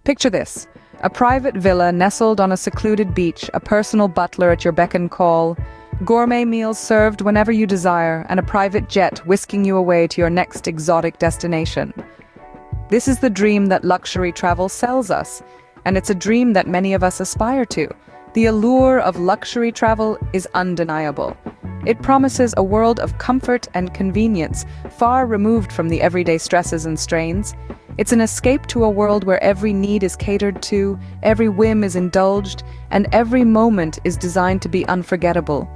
Picture this: a private villa nestled on a secluded beach, a personal butler at your beck and call, gourmet meals served whenever you desire, and a private jet whisking you away to your next exotic destination. This is the dream that luxury travel sells us, and it's a dream that many of us aspire to. The allure of luxury travel is undeniable. It promises a world of comfort and convenience, far removed from the everyday stresses and strains. It's an escape to a world where every need is catered to, every whim is indulged, and every moment is designed to be unforgettable.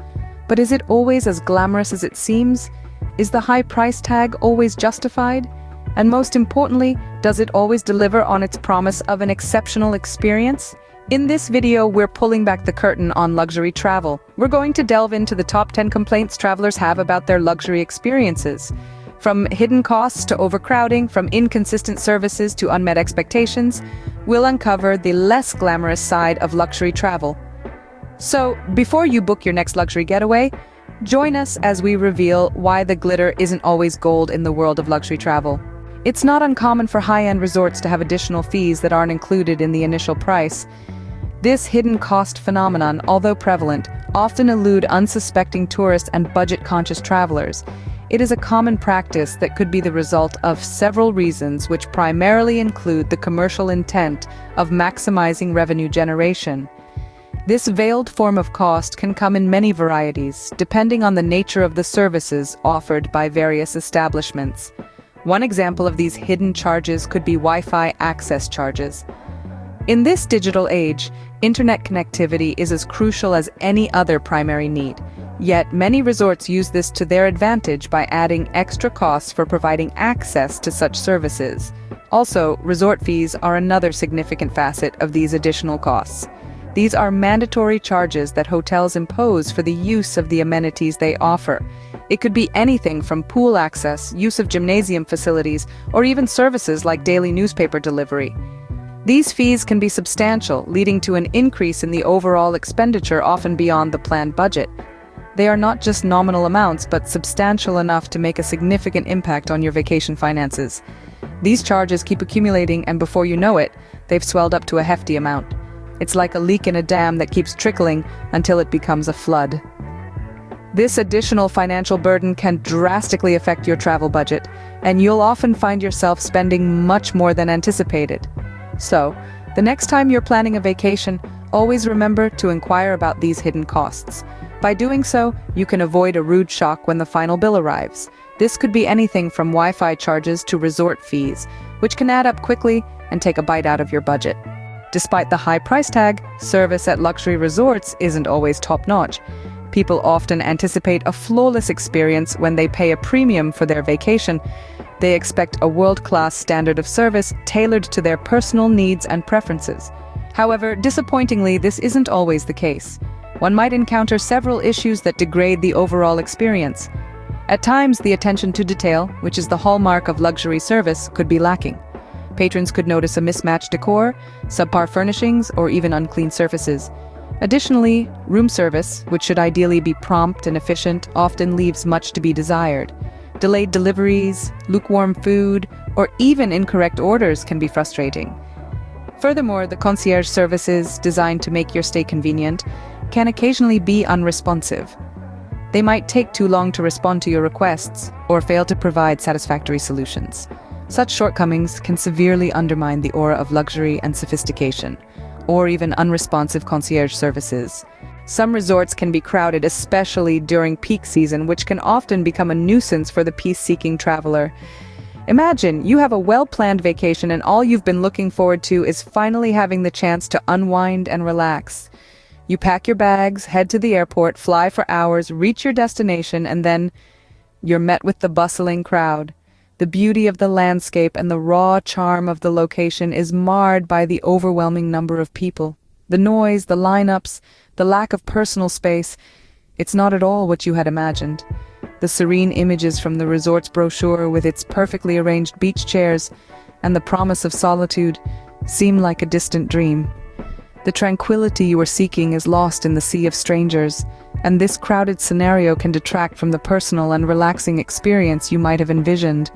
But is it always as glamorous as it seems? Is the high price tag always justified? And most importantly, does it always deliver on its promise of an exceptional experience? In this video, we're pulling back the curtain on luxury travel. We're going to delve into the top 10 complaints travelers have about their luxury experiences. From hidden costs to overcrowding, from inconsistent services to unmet expectations, we'll uncover the less glamorous side of luxury travel. So, before you book your next luxury getaway, join us as we reveal why the glitter isn't always gold in the world of luxury travel. It's not uncommon for high-end resorts to have additional fees that aren't included in the initial price. This hidden cost phenomenon, although prevalent, often elude unsuspecting tourists and budget-conscious travelers. It is a common practice that could be the result of several reasons, which primarily include the commercial intent of maximizing revenue generation. This veiled form of cost can come in many varieties, depending on the nature of the services offered by various establishments. One example of these hidden charges could be Wi-Fi access charges. In this digital age, internet connectivity is as crucial as any other primary need. Yet, many resorts use this to their advantage by adding extra costs for providing access to such services. Also, resort fees are another significant facet of these additional costs. These are mandatory charges that hotels impose for the use of the amenities they offer. It could be anything from pool access, use of gymnasium facilities, or even services like daily newspaper delivery. These fees can be substantial, leading to an increase in the overall expenditure often beyond the planned budget. They are not just nominal amounts, but substantial enough to make a significant impact on your vacation finances. These charges keep accumulating, and before you know it, they've swelled up to a hefty amount. It's like a leak in a dam that keeps trickling until it becomes a flood. This additional financial burden can drastically affect your travel budget, and you'll often find yourself spending much more than anticipated. So, the next time you're planning a vacation, always remember to inquire about these hidden costs. By doing so, you can avoid a rude shock when the final bill arrives. This could be anything from Wi-Fi charges to resort fees, which can add up quickly and take a bite out of your budget. Despite the high price tag, service at luxury resorts isn't always top-notch. People often anticipate a flawless experience when they pay a premium for their vacation. They expect a world-class standard of service tailored to their personal needs and preferences. However, disappointingly, this isn't always the case. One might encounter several issues that degrade the overall experience. At times, the attention to detail, which is the hallmark of luxury service, could be lacking. Patrons could notice a mismatched decor, subpar furnishings, or even unclean surfaces. Additionally, room service, which should ideally be prompt and efficient, often leaves much to be desired. Delayed deliveries, lukewarm food, or even incorrect orders can be frustrating. Furthermore, the concierge services, designed to make your stay convenient, can occasionally be unresponsive. They might take too long to respond to your requests, or fail to provide satisfactory solutions. Such shortcomings can severely undermine the aura of luxury and sophistication, or even unresponsive concierge services. Some resorts can be crowded, especially during peak season, which can often become a nuisance for the peace-seeking traveler. Imagine you have a well-planned vacation and all you've been looking forward to is finally having the chance to unwind and relax. You pack your bags, head to the airport, fly for hours, reach your destination, and then you're met with the bustling crowd. The beauty of the landscape and the raw charm of the location is marred by the overwhelming number of people. The noise, the lineups, the lack of personal space, it's not at all what you had imagined. The serene images from the resort's brochure with its perfectly arranged beach chairs and the promise of solitude seem like a distant dream. The tranquility you are seeking is lost in the sea of strangers, and this crowded scenario can detract from the personal and relaxing experience you might have envisioned.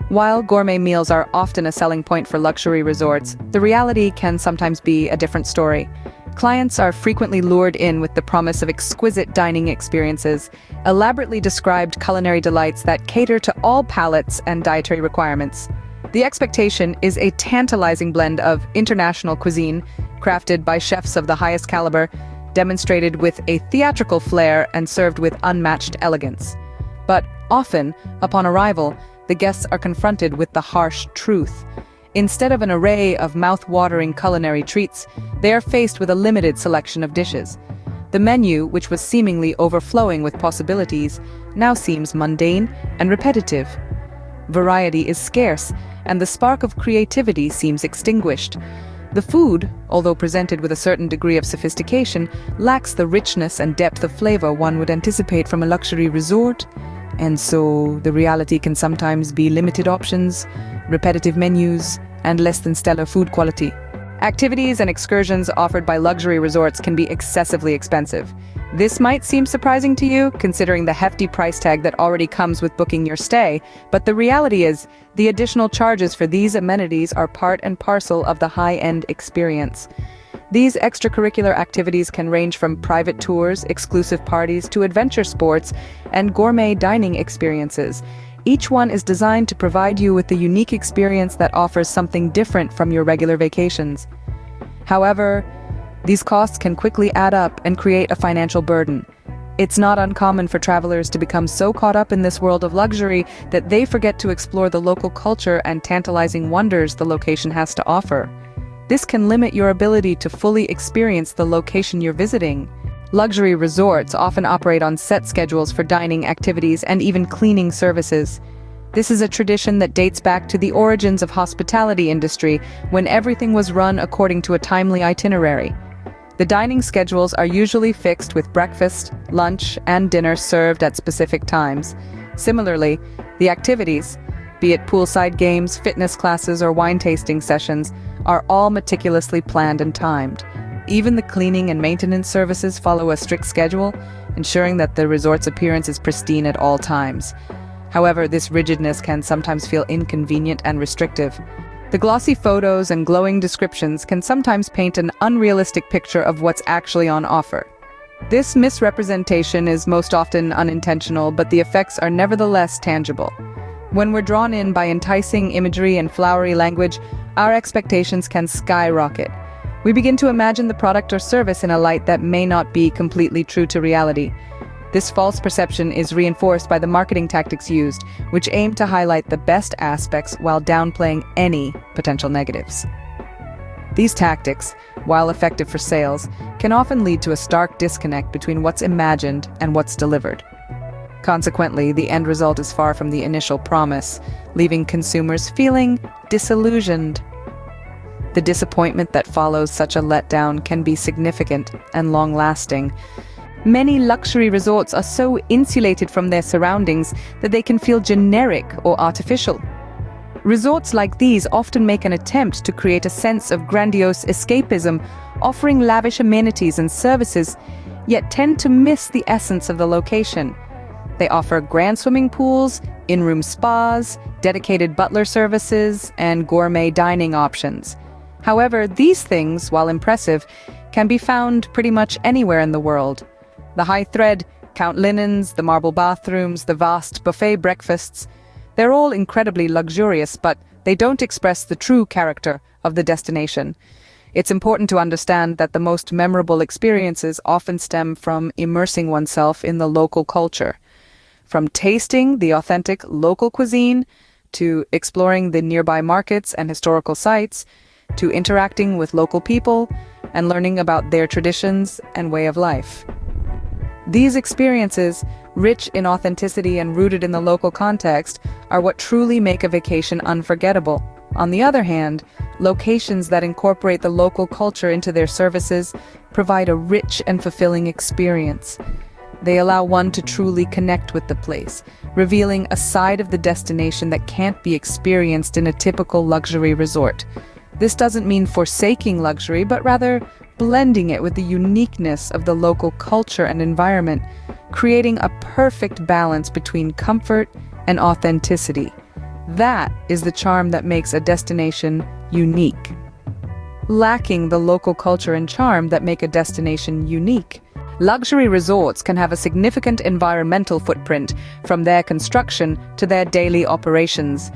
While gourmet meals are often a selling point for luxury resorts, the reality can sometimes be a different story. Clients are frequently lured in with the promise of exquisite dining experiences, elaborately described culinary delights that cater to all palates and dietary requirements. The expectation is a tantalizing blend of international cuisine, crafted by chefs of the highest caliber, demonstrated with a theatrical flair and served with unmatched elegance. But often, upon arrival, the guests are confronted with the harsh truth. Instead of an array of mouth-watering culinary treats, they are faced with a limited selection of dishes. The menu, which was seemingly overflowing with possibilities, now seems mundane and repetitive. Variety is scarce, and the spark of creativity seems extinguished. The food, although presented with a certain degree of sophistication, lacks the richness and depth of flavor one would anticipate from a luxury resort. And so, the reality can sometimes be limited options, repetitive menus, and less than stellar food quality. Activities and excursions offered by luxury resorts can be excessively expensive. This might seem surprising to you, considering the hefty price tag that already comes with booking your stay, but the reality is, the additional charges for these amenities are part and parcel of the high-end experience. These extracurricular activities can range from private tours, exclusive parties, to adventure sports and gourmet dining experiences. Each one is designed to provide you with the unique experience that offers something different from your regular vacations. However, these costs can quickly add up and create a financial burden. It's not uncommon for travelers to become so caught up in this world of luxury that they forget to explore the local culture and tantalizing wonders the location has to offer. This can limit your ability to fully experience the location you're visiting. Luxury resorts often operate on set schedules for dining activities and even cleaning services. This is a tradition that dates back to the origins of hospitality industry, when everything was run according to a timely itinerary. The dining schedules are usually fixed with breakfast, lunch, and dinner served at specific times. Similarly, the activities, be it poolside games, fitness classes, or wine tasting sessions, are all meticulously planned and timed. Even the cleaning and maintenance services follow a strict schedule, ensuring that the resort's appearance is pristine at all times. However, this rigidness can sometimes feel inconvenient and restrictive. The glossy photos and glowing descriptions can sometimes paint an unrealistic picture of what's actually on offer. This misrepresentation is most often unintentional, but the effects are nevertheless tangible. When we're drawn in by enticing imagery and flowery language, our expectations can skyrocket. We begin to imagine the product or service in a light that may not be completely true to reality. This false perception is reinforced by the marketing tactics used, which aim to highlight the best aspects while downplaying any potential negatives. These tactics, while effective for sales, can often lead to a stark disconnect between what's imagined and what's delivered. Consequently, the end result is far from the initial promise, leaving consumers feeling disillusioned. The disappointment that follows such a letdown can be significant and long-lasting. Many luxury resorts are so insulated from their surroundings that they can feel generic or artificial. Resorts like these often make an attempt to create a sense of grandiose escapism, offering lavish amenities and services, yet tend to miss the essence of the location. They offer grand swimming pools, in-room spas, dedicated butler services, and gourmet dining options. However, these things, while impressive, can be found pretty much anywhere in the world. The high-thread, count linens, the marble bathrooms, the vast buffet breakfasts, they're all incredibly luxurious, but they don't express the true character of the destination. It's important to understand that the most memorable experiences often stem from immersing oneself in the local culture. From tasting the authentic local cuisine, to exploring the nearby markets and historical sites, to interacting with local people and learning about their traditions and way of life. These experiences, rich in authenticity and rooted in the local context, are what truly make a vacation unforgettable. On the other hand, locations that incorporate the local culture into their services provide a rich and fulfilling experience. They allow one to truly connect with the place, revealing a side of the destination that can't be experienced in a typical luxury resort. This doesn't mean forsaking luxury, but rather blending it with the uniqueness of the local culture and environment, creating a perfect balance between comfort and authenticity. That is the charm that makes a destination unique. Lacking the local culture and charm that make a destination unique. Luxury resorts can have a significant environmental footprint, from their construction to their daily operations.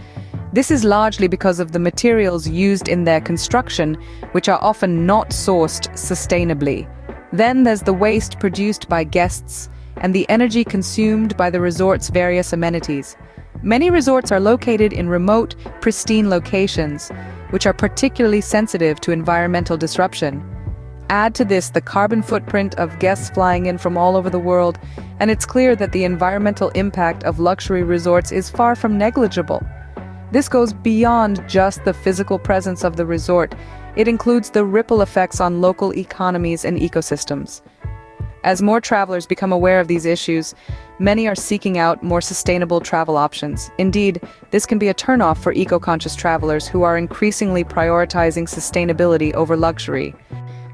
This is largely because of the materials used in their construction, which are often not sourced sustainably. Then there's the waste produced by guests and the energy consumed by the resort's various amenities. Many resorts are located in remote, pristine locations, which are particularly sensitive to environmental disruption. Add to this the carbon footprint of guests flying in from all over the world, and it's clear that the environmental impact of luxury resorts is far from negligible. This goes beyond just the physical presence of the resort. It includes the ripple effects on local economies and ecosystems. As more travelers become aware of these issues, many are seeking out more sustainable travel options. Indeed, this can be a turnoff for eco-conscious travelers who are increasingly prioritizing sustainability over luxury.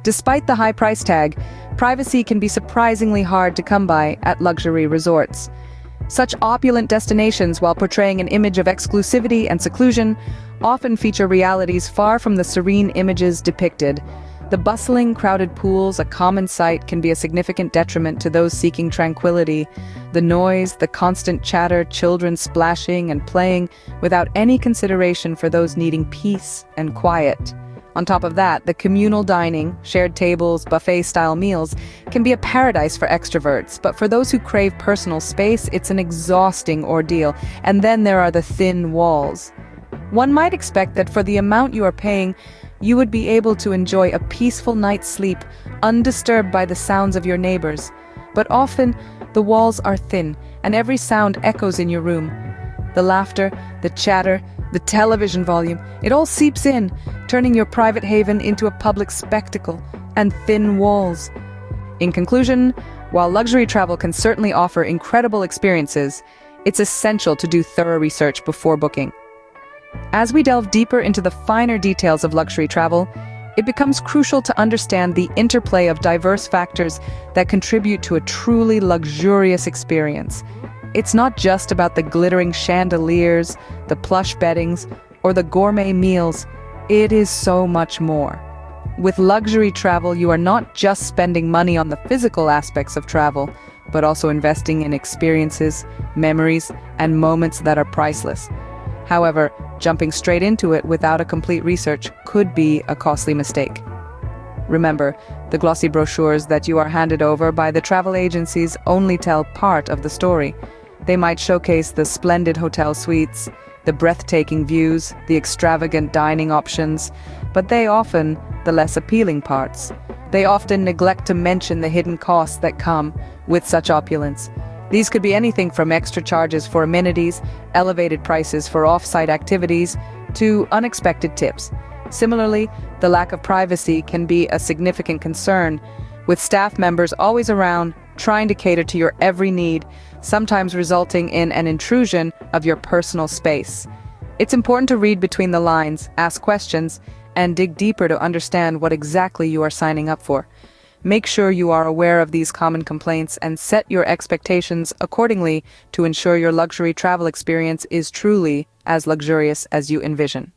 Despite the high price tag, privacy can be surprisingly hard to come by at luxury resorts. Such opulent destinations, while portraying an image of exclusivity and seclusion, often feature realities far from the serene images depicted. The bustling, crowded pools, a common sight, can be a significant detriment to those seeking tranquility. The noise, the constant chatter, children splashing and playing without any consideration for those needing peace and quiet. On top of that, the communal dining, shared tables, buffet-style meals can be a paradise for extroverts, but for those who crave personal space, it's an exhausting ordeal. And then there are the thin walls. One might expect that for the amount you are paying, you would be able to enjoy a peaceful night's sleep, undisturbed by the sounds of your neighbors. But often, the walls are thin, and every sound echoes in your room. The laughter, the chatter, the television volume, it all seeps in, turning your private haven into a public spectacle, and thin walls. In conclusion, while luxury travel can certainly offer incredible experiences, it's essential to do thorough research before booking. As we delve deeper into the finer details of luxury travel, it becomes crucial to understand the interplay of diverse factors that contribute to a truly luxurious experience. It's not just about the glittering chandeliers, the plush beddings, or the gourmet meals. It is so much more. With luxury travel, you are not just spending money on the physical aspects of travel, but also investing in experiences, memories, and moments that are priceless. However, jumping straight into it without a complete research could be a costly mistake. Remember, the glossy brochures that you are handed over by the travel agencies only tell part of the story. They might showcase the splendid hotel suites, the breathtaking views, the extravagant dining options, but the less appealing parts. They often neglect to mention the hidden costs that come with such opulence. These could be anything from extra charges for amenities, elevated prices for off-site activities, to unexpected tips. Similarly, the lack of privacy can be a significant concern, with staff members always around, trying to cater to your every need, sometimes resulting in an intrusion of your personal space. It's important to read between the lines, ask questions, and dig deeper to understand what exactly you are signing up for. Make sure you are aware of these common complaints and set your expectations accordingly to ensure your luxury travel experience is truly as luxurious as you envision.